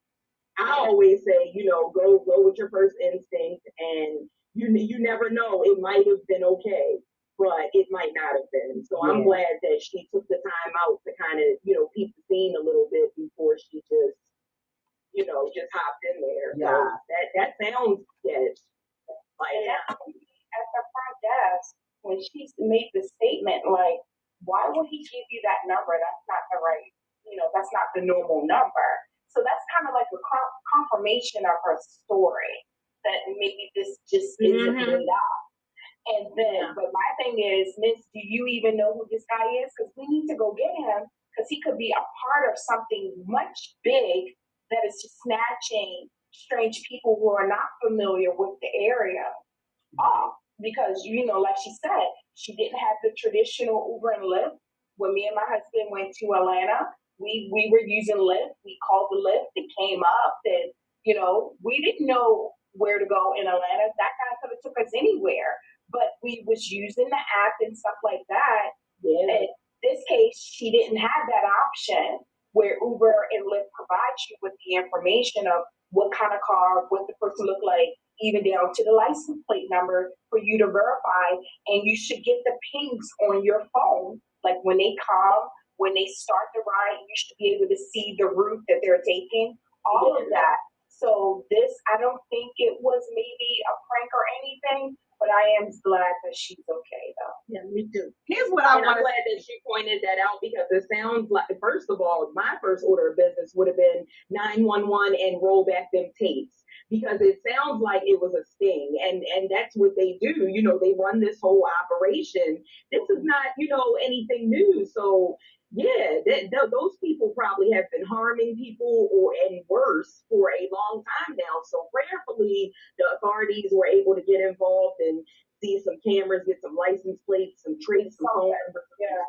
B: I always say, go with your first instinct, and you never know, it might have been okay, but it might not have been. So I'm glad that she took the time out to kind of, peep the scene a little bit before she just hopped in there. Yeah. So that sounds sketch.
C: Like, at the front desk, when she made the statement, like, why would he give you that number? That's not the right, that's not the normal number. So that's kind of like a confirmation of her story, that maybe this just isn't made up. And then, but my thing is, Miss, do you even know who this guy is? Because we need to go get him, because he could be a part of something much big that is just snatching strange people who are not familiar with the area. Because, like she said, she didn't have the traditional Uber and Lyft. When me and my husband went to Atlanta, we were using Lyft. We called the Lyft. It came up, and, we didn't know where to go in Atlanta. That guy could have took us anywhere. But we was using the app and stuff like that. Yeah. In this case, she didn't have that option where Uber and Lyft provide you with the information of what kind of car, what the person looked like, even down to the license plate number for you to verify. And you should get the pings on your phone. Like when they come, when they start the ride, you should be able to see the route that they're taking, all of that. So this, I don't think it was maybe a prank or anything, but I am glad that she's okay, though.
D: Yeah, me too.
A: Here's what I'm
B: glad that she pointed that out, because it sounds like, first of all, my first order of business would have been 911 and roll back them tapes, because it sounds like it was a sting, and that's what they do. They run this whole operation. This is not, anything new. So yeah, those people probably have been harming people and worse for a long time now. So prayerfully, the authorities were able to get involved and see some cameras, get some license plates, some trace, some phone numbers,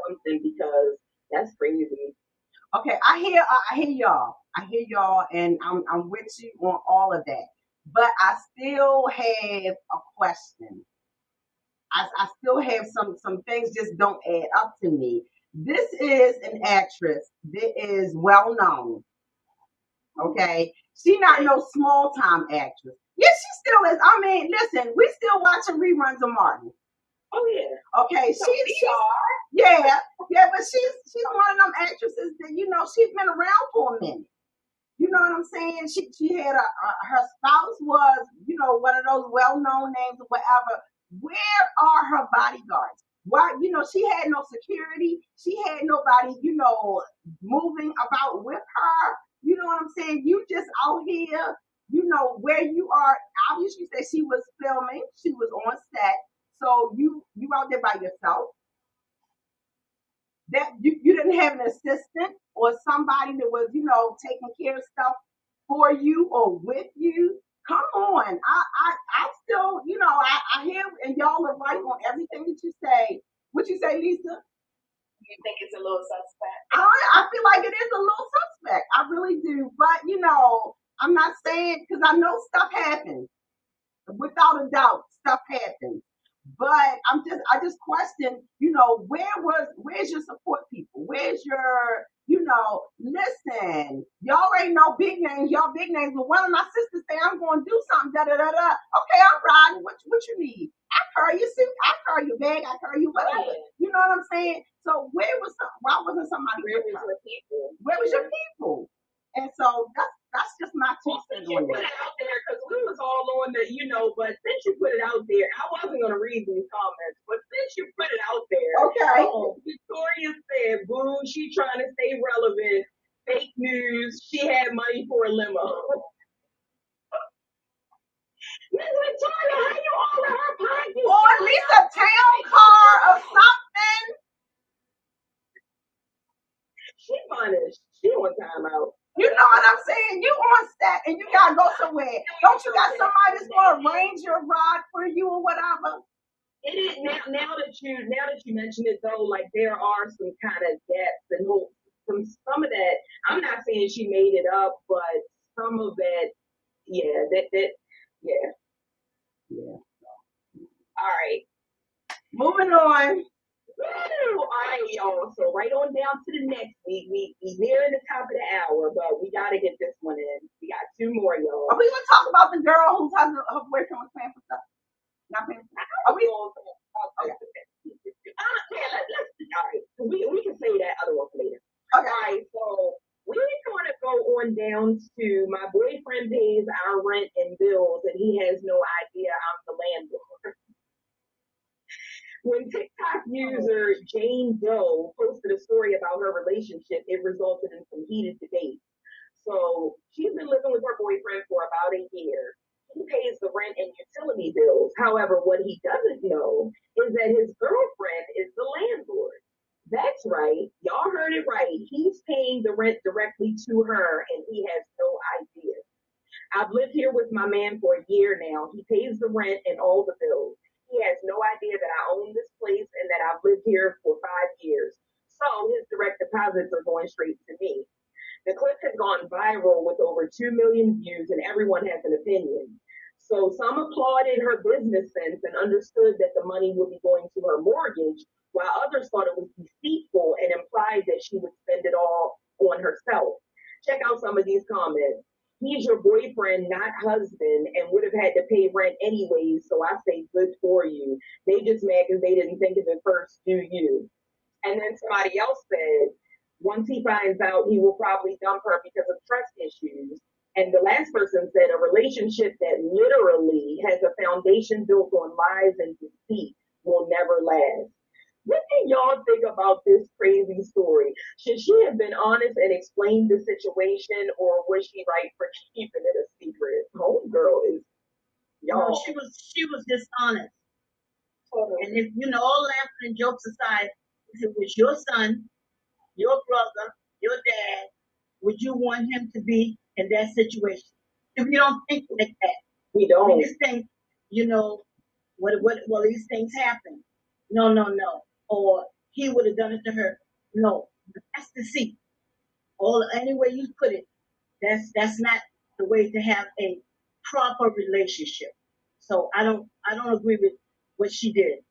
B: something, because that's crazy.
A: Okay, I hear y'all, and I'm with you on all of that. But I still have a question. I still have some things just don't add up to me. This is an actress that is well known. Okay, she not no small time actress. Yes, she still is. I mean, listen, we still watching reruns of Martin.
B: Oh yeah.
A: Okay, so she's yeah, but she's one of them actresses that she's been around for a minute. You know what I'm saying? She had her spouse was one of those well known names or whatever. Where are her bodyguards? Why, she had no security. She had nobody, moving about with her. You know what I'm saying? You just out here, where you are. Obviously, you said she was filming. She was on set. So you out there by yourself. That you didn't have an assistant or somebody that was, taking care of stuff for you or with you. Come on. I still, I hear and y'all are right on everything that you say. What you say, Lisa?
C: You think it's a little suspect?
A: I feel like it is a little suspect. I really do. But I'm not saying because I know stuff happens. Without a doubt, stuff happens. But I just question, where's your support people? Where's your, listen, y'all ain't no big names, y'all big names. But one of my sisters say I'm going to do something, da da da da. Okay, I'm riding. What you need? I carry your suit, I carry your bag, I carry you whatever. You know what I'm saying? So why wasn't somebody?
B: Where was your people?
A: Where was your people? And so that's just my 2 cents on
B: put it out there because we was all on the, but since you put it out there, I wasn't going to read these comments, but since you put it out there,
A: okay.
B: Victoria said, boo, she trying to stay relevant, fake news, she had money for a limo. Miss Victoria, how you all in her pocket?
A: Or at least a town car or something.
B: She punished. She on timeout.
A: You know what I'm saying? You on set and you gotta go somewhere. Don't you got somebody that's gonna arrange your ride for you or whatever?
B: It is now that you mention it though, like there are some kind of gaps and holes. Some of that, I'm not saying she made it up, but some of that, yeah. All right.
A: Moving on.
B: All right, y'all. So right on down to the next week. We nearing the top of the hour, but we gotta get this one in. We got 2 more, y'all.
A: Are we gonna talk about the girl whose husband, her boyfriend was paying for stuff? Not paying for stuff. Are we?
B: Okay. Yeah, let's all right. We can say that other one later.
A: Okay.
B: All right, so we're gonna go on down to my boyfriend pays our rent and bills, and he has no idea I'm the landlord. When TikTok user Jane Doe posted a story about her relationship, it resulted in some heated debate. So she's been living with her boyfriend for about a year. He pays the rent and utility bills. However, what he doesn't know is that his girlfriend is the landlord. That's right. Y'all heard it right. He's paying the rent directly to her, and he has no idea. I've lived here with my man for a year now. He pays the rent and all the bills. He has no idea that I own this place and that I've lived here for 5 years. So his direct deposits are going straight to me. The clip has gone viral with over 2 million views, and everyone has an opinion. So some applauded her business sense and understood that the money would be going to her mortgage, while others thought it was deceitful and implied that she would spend it all on herself. Check out some of these comments. He's your boyfriend, not husband, and would have had to pay rent anyways, so I say good for you. They just mad because they didn't think of it first, do you? And then somebody else said, once he finds out, he will probably dump her because of trust issues. And the last person said, a relationship that literally has a foundation built on lies and deceit will never last. What do y'all think about this crazy story? Should she have been honest and explained the situation, or was she right for keeping it a secret? Homegirl is y'all.
D: No, she was dishonest. And if all laughing and jokes aside, if it was your son, your brother, your dad, would you want him to be in that situation? If you don't think like that,
B: we don't.
D: We just think, well, these things happen. No. Or he would have done it to her. No, that's deceit. Any way you put it, that's not the way to have a proper relationship. So I don't agree with what she did.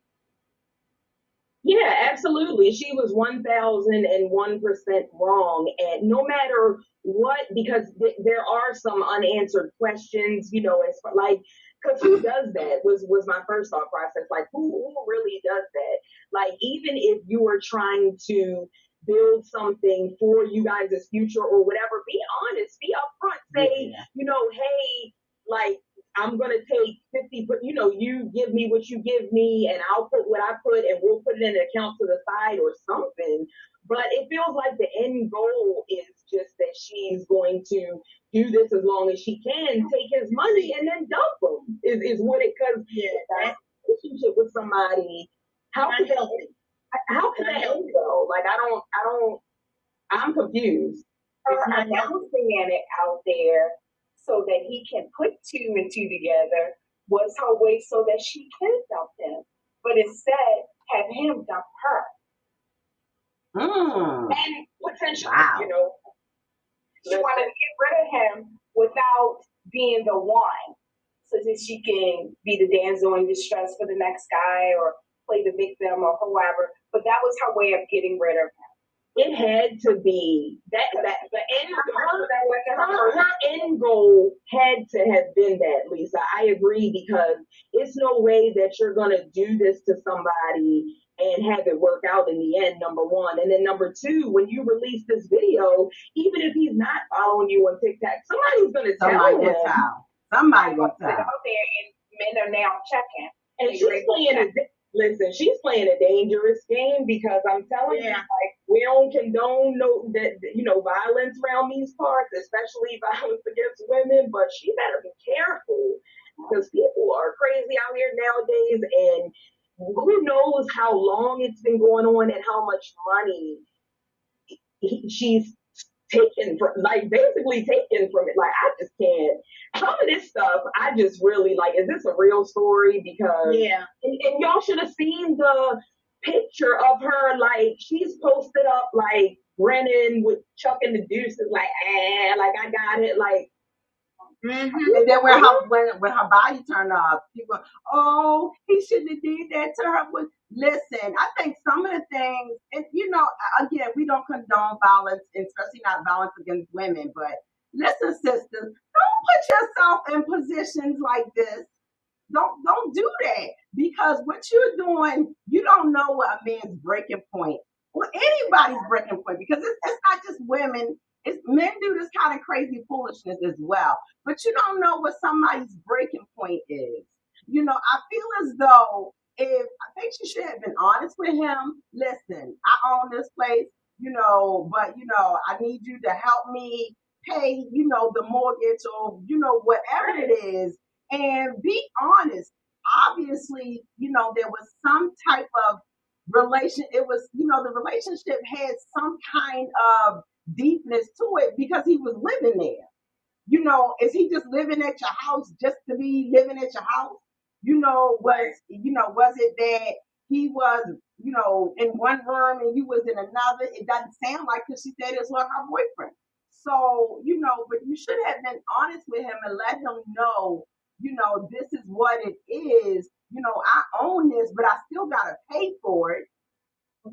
B: Yeah, absolutely. She was 1001% wrong. And no matter what, because there are some unanswered questions, as for, like, because who does that was my first thought process. Like, who really does that? Like, even if you are trying to build something for you guys' future or whatever, be honest, be upfront, say, hey, like, I'm going to take 50, but you give me what you give me and I'll put what I put and we'll put it in an account to the side or something. But it feels like the end goal is just that she's going to do this as long as she can, take his money and then dump him is what it, because that relationship with somebody, how can that end though? Like, I'm confused.
C: Announcing it out there so that he can put two and two together was her way so that she could dump him. But instead, have him dump her.
B: And potentially, you know,
C: she wanted to get rid of him without being the one, so that she can be the damsel in distress for the next guy or play the victim or whoever. But that was her way of getting rid of him.
B: It had to be that the end. Her end goal had to have been that, Lisa. I agree, because it's no way that you're gonna do this to somebody and have it work out in the end, number one. And then number two, when you release this video, even if he's not following you on TikTok, somebody's gonna tell him.
A: Somebody gonna tell.
C: Out there, and men are now checking.
B: And she's playing she's playing a dangerous game, because I'm telling you, like, we don't condone violence around these parts, especially violence against women, but she better be careful, because people are crazy out here nowadays, and who knows how long it's been going on and how much money she's basically taken from it. Like, I just can't. Some of this stuff, I just really like, is this a real story? Because, and y'all should have seen the picture of her, like, she's posted up, like, Brennan with Chuck and the Deuces, like, like, I got it, like.
A: And then when her body turned up, people, oh, he shouldn't have did that to her. Listen, I think some of the things, and again, we don't condone violence, especially not violence against women. But listen, sisters, don't put yourself in positions like this. Don't do that, because what you're doing, you don't know what a man's breaking point or anybody's breaking point, because it's not just women. It's men do this kind of crazy foolishness as well, but you don't know what somebody's breaking point is. I feel as though I think she should have been honest with him. Listen, I own this place, but I need you to help me pay, the mortgage or whatever it is, and be honest. Obviously, there was some type of relation. It was, the relationship had some kind of deepness to it, because he was living there. Is he just living at your house just to be living at your house? Was it that he was, in one room and you was in another? It doesn't sound like, because she said it was her boyfriend. So, but you should have been honest with him and let him know, this is what it is. I own this, but I still gotta pay for it.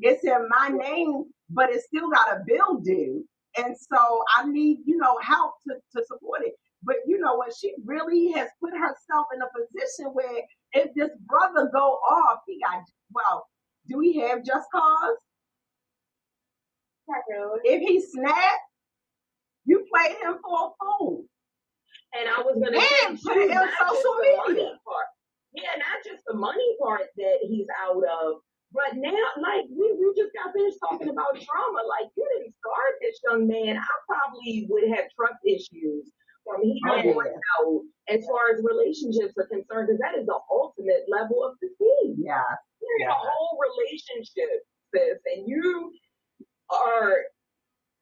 A: It's in my name, but it's still got a bill due. And so I need, help to support it. But what, she really has put herself in a position where if this brother go off, do we have just cause?
C: Not really.
A: If he snapped, you played him for a fool.
B: And I was going to
A: say, put it on social media.
B: Yeah, not just the money part that he's out of. But now, like, we just got finished talking about trauma. Like, you didn't start this young man. I probably would have trust issues from here out as far as relationships are concerned, because that is the ultimate level of deceit.
A: Yeah.
B: You're in a whole relationship, sis, and you are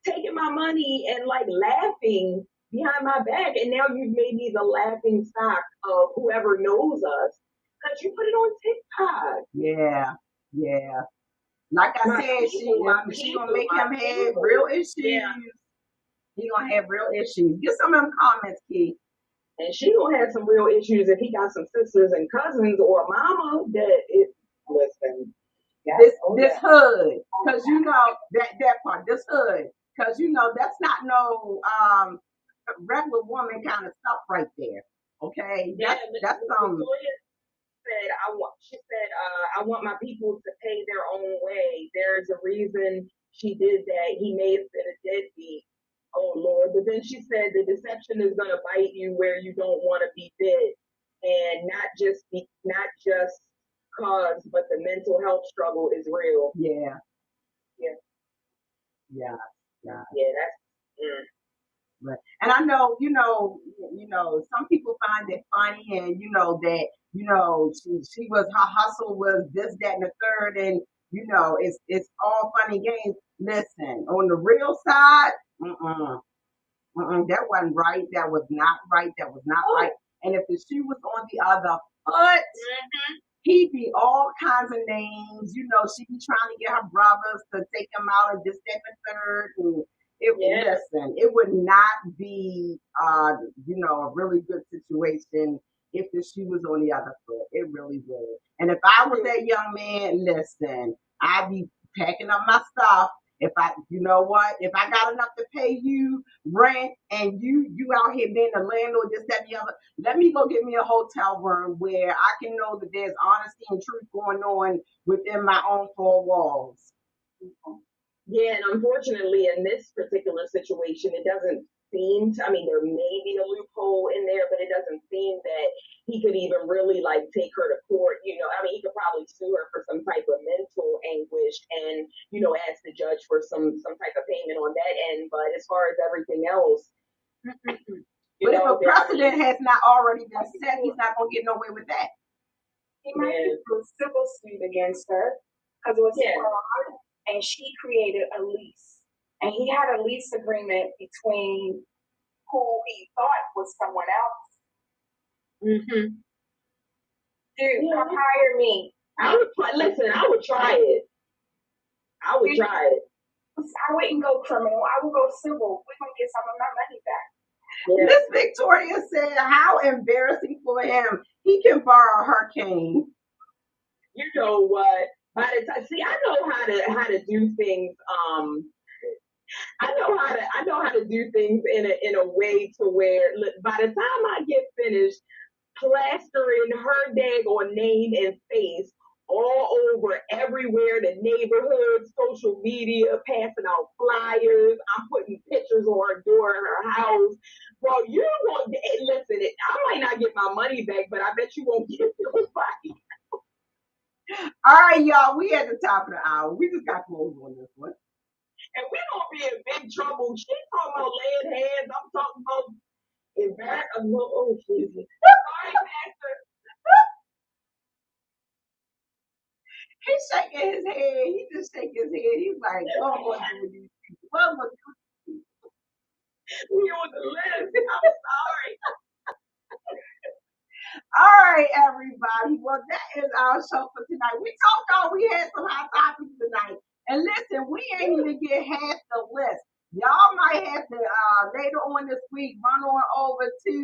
B: taking my money and, like, laughing behind my back, and now you've made me the laughing stock of whoever knows us, because you put it on TikTok.
A: Yeah. Yeah, like I said, she gonna make him have real issues. Yeah. He gonna have real issues. Get some of them comments, Keith.
B: And she gonna have some real issues if he got some sisters and cousins or a mama that is listen.
A: This hood, because that part. This hood, because that's not no regular woman kind of stuff right there. Okay, that's
B: I want my people to pay their own way. There's a reason she did that. He may have been a deadbeat. Oh Lord. But then she said the deception is gonna bite you where you don't want to be bit. And not just cause, but the mental health struggle is real.
A: Yeah.
B: That's
A: Right. And I know, some people find it funny, and that, she was, her hustle was this, that, and the third, and it's all funny games. Listen, on the real side, That wasn't right. That was not right. That was not right. And if the shoe was on the other foot, he'd be all kinds of names. You know, she'd be trying to get her brothers to take him out and this, that, and third. And listen, it would not be, a really good situation if the shoe was on the other foot. It really would. And if I was that young man, listen, I'd be packing up my stuff. If I got enough to pay you rent and you out here being the landlord, this, that, and the other, let me go get me a hotel room where I can know that there's honesty and truth going on within my own four walls.
B: Yeah, and unfortunately, in this particular situation, it doesn't seem to, there may be a loophole in there, but it doesn't seem that he could even really take her to court. He could probably sue her for some type of mental anguish and, ask the judge for some type of payment on that end. But as far as everything else,
A: but if a precedent has not already been set, he's not going to get nowhere with that.
C: He might do a civil suit against her because it was fraud. And she created a lease. And he had a lease agreement between who he thought was someone else. Dude, come hire me.
B: I would try it. I
C: wouldn't go criminal. I would go civil. We're going to get some of my money back.
A: Miss Victoria said, how embarrassing for him. He can borrow a hurricane.
B: You know what? By the time, I know how to do things. I know how to do things in a way to where by the time I get finished plastering her daggone name and face all over everywhere, the neighborhood, social media, passing out flyers, I'm putting pictures on her door in her house. Well, you won't listen. I might not get my money back, but I bet you won't get nobody.
A: All right, y'all, we at the top of the hour. We just got close on this one.
B: And we gonna be in big trouble. She talking about laying hands. I'm talking about oh, Jesus. Sorry, Pastor.
A: He's shaking his head. He just shaking his head. He's like, what was these people? What was these people?
B: We on the list. I'm sorry.
A: All right, everybody. Well, that is our show for tonight. We told y'all we had some hot topics tonight. And listen, we ain't even get half the list. Y'all might have to later on this week run on over to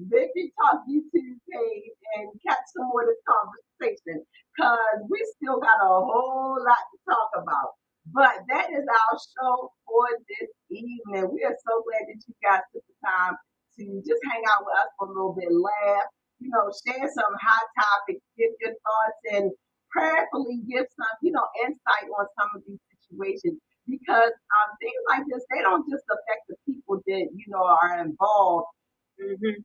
A: Victory Talk YouTube page and catch some more of this conversation because we still got a whole lot to talk about. But that is our show for this evening. We are so glad that you guys took the time to just hang out with us for a little bit, laugh, share some hot topics, give your thoughts, and prayerfully give some, insight on some of these situations. Because things like this, they don't just affect the people that, are involved.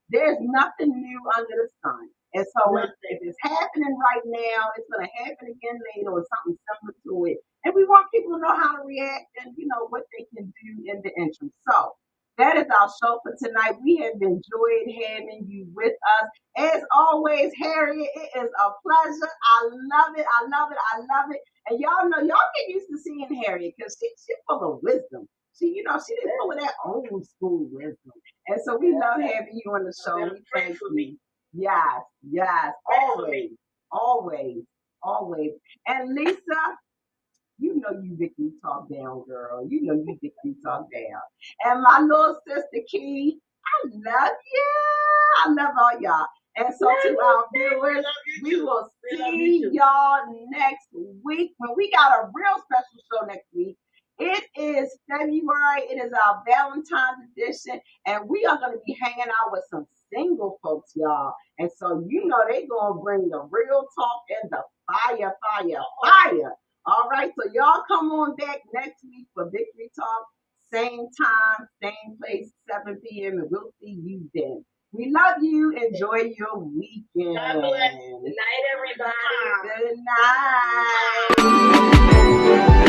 A: There's nothing new under the sun. And so if it's happening right now, it's going to happen again later or something similar to it. And we want people to know how to react and, what they can do in the interim. So that is our show for tonight. We have enjoyed having you with us. As always, Harriet, it is a pleasure. I love it. I love it. I love it. And y'all know, y'all get used to seeing Harriet because she's full of wisdom. She didn't full of that old school wisdom. And so we love having you on the show. We thank you. Yes. Always. And Lisa, you Victory Talk down, girl. You Victory Talk down. And my little sister Key, I love you. I love all y'all. And so to our viewers, we will see y'all next week when we got a real special show next week. It is February. It is our Valentine's edition. And we are going to be hanging out with some single folks, y'all. And so they going to bring the real talk and the fire. All right, so y'all come on back next week for Victory Talk. Same time, same place, 7 p.m. And we'll see you then. We love you. Enjoy your weekend.
B: God bless. Good night, everybody.
A: Good night.